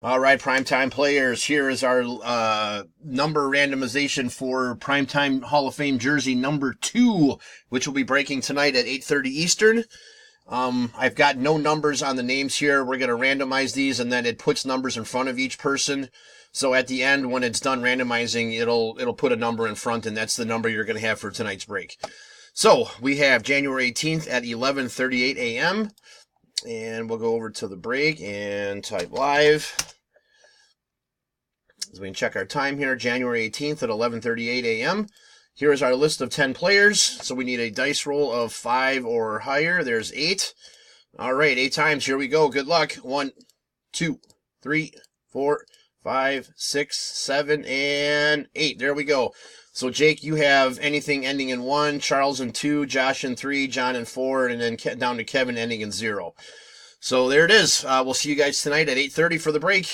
All right, primetime players. Here is our number randomization for primetime Hall of Fame jersey number 2, which will be breaking tonight at 8:30 Eastern. I've got no numbers on the names here. We're going to randomize these, and then it puts numbers in front of each person. So at the end, when it's done randomizing, it'll put a number in front, and that's the number you're going to have for tonight's break. So we have January 18th at 11:38 a.m. And we'll go over to the break and type live. As we can check our time here, January 18th at 11:38 a.m. Here is our list of 10 players. So we need a dice roll of 5 or higher. There's 8. All right, 8 times. Here we go. Good luck. 1, 2, 3, 4, 5, 6, 7, and 8. There we go. So Jake, you have anything ending in 1, Charles in 2, Josh in 3, John in 4, and then down to Kevin ending in 0. So there it is. We'll see you guys tonight at 8:30 for the break.